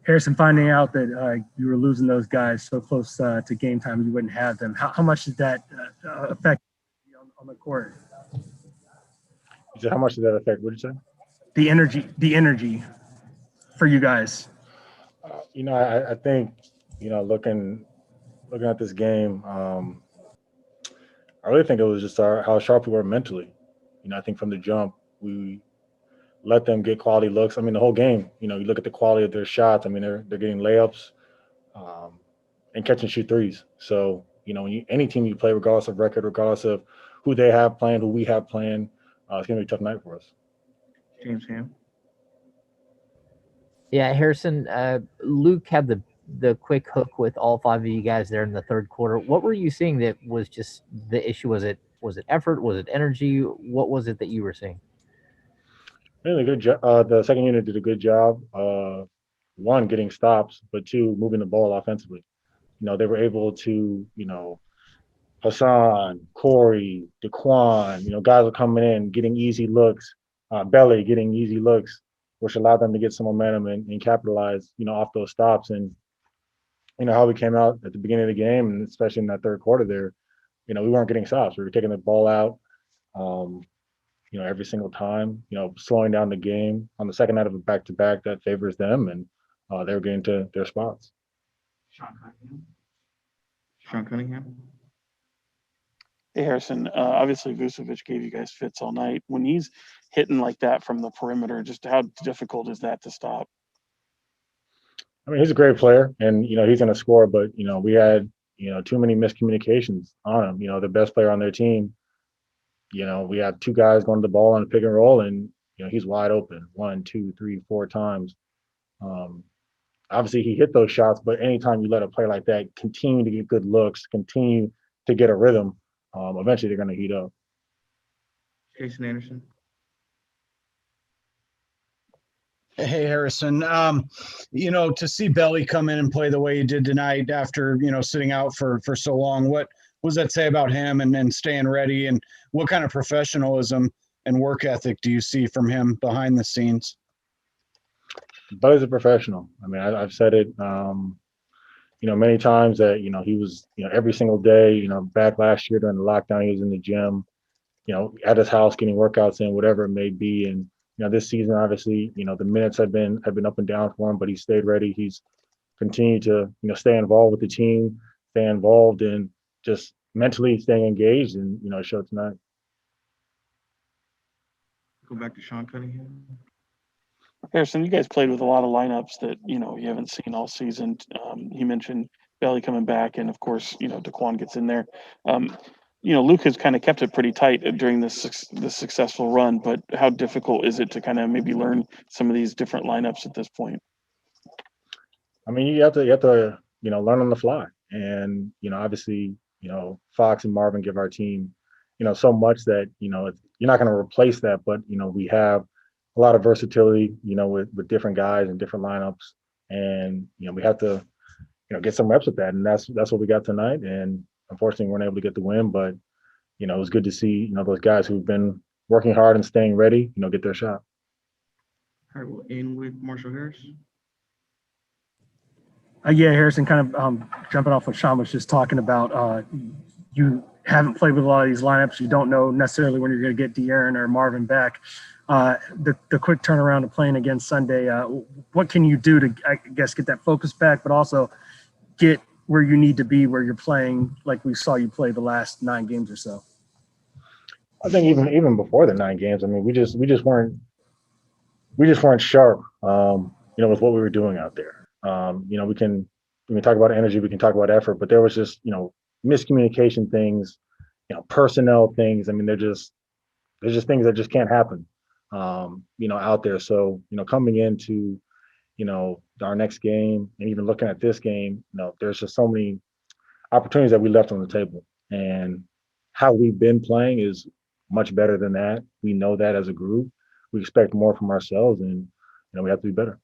Harrison, finding out that you were losing those guys so close to game time, you wouldn't have them. How much did that affect you on the court? You said how much did that affect? What did you say? The energy for you guys. I think looking at this game, I really think it was just how sharp we were mentally. I think from the jump we let them get quality looks. I mean, the whole game. You look at the quality of their shots. I mean, they're getting layups um, and catch and shoot threes. So any team you play, regardless of record, regardless of who they have playing, who we have playing, it's gonna be a tough night for us. James Ham. Yeah, Harrison, Luke had the quick hook with all five of you guys there in the third quarter. What were you seeing that was just the issue? Was it effort? Was it energy? What was it that you were seeing? Really good job. The second unit did a good job. One, getting stops, but two, moving the ball offensively. They were able to, Hassan, Corey, DeQuan, guys were coming in, getting easy looks, Belly getting easy looks, which allowed them to get some momentum and capitalize, off those stops. And, how we came out at the beginning of the game, and especially in that third quarter there, we weren't getting stops. We were taking the ball out, every single time, slowing down the game on the second night of a back-to-back that favors them, and they were getting to their spots. Sean Cunningham. Hey, Harrison, obviously Vucevic gave you guys fits all night. When he's hitting like that from the perimeter, just how difficult is that to stop? I mean, he's a great player, and he's going to score. But we had too many miscommunications on him. The best player on their team. We have two guys going to the ball on a pick and roll, and he's wide open 1, 2, 3, 4 times. Obviously, he hit those shots, but anytime you let a player like that continue to get good looks, continue to get a rhythm, eventually they're going to heat up. Jason Anderson. Hey, Harrison, to see Belly come in and play the way he did tonight after, sitting out for so long, what does that say about him and staying ready? And what kind of professionalism and work ethic do you see from him behind the scenes? Belly's a professional. I mean, I've said it, many times that, he was, every single day, back last year during the lockdown, he was in the gym, at his house getting workouts in, whatever it may be. And, this season, obviously, the minutes have been up and down for him, but he stayed ready. He's continued to, stay involved with the team, stay involved, and just mentally staying engaged, and, it showed tonight. Go back to Sean Cunningham. Harrison, you guys played with a lot of lineups that, you haven't seen all season. You mentioned Belly coming back, and of course, DeQuan gets in there. Luke has kind of kept it pretty tight during this successful run, but how difficult is it to kind of maybe learn some of these different lineups at this point? I mean, you have to learn on the fly, and obviously, Fox and Marvin give our team, so much that you're not going to replace that, but we have a lot of versatility, with different guys and different lineups, and we have to get some reps with that, and that's what we got tonight. And unfortunately, we weren't able to get the win, but it was good to see those guys who've been working hard and staying ready, get their shot. All right, we'll end with Marshall Harris. Yeah, Harrison, kind of jumping off what Sean was just talking about. You haven't played with a lot of these lineups. You don't know necessarily when you're going to get De'Aaron or Marvin back. The quick turnaround of playing again Sunday, what can you do to, I guess, get that focus back, but also get where you need to be, where you're playing like we saw you play the last 9 games or so? I think even before the 9 games, I mean, we just weren't sharp, with what we were doing out there. We can talk about energy, we can talk about effort, but there was just, miscommunication things, personnel things. I mean, there's just things that just can't happen, out there. So, coming into, our next game and even looking at this game, there's just so many opportunities that we left on the table, and how we've been playing is much better than that. We know that as a group. We expect more from ourselves, and we have to be better.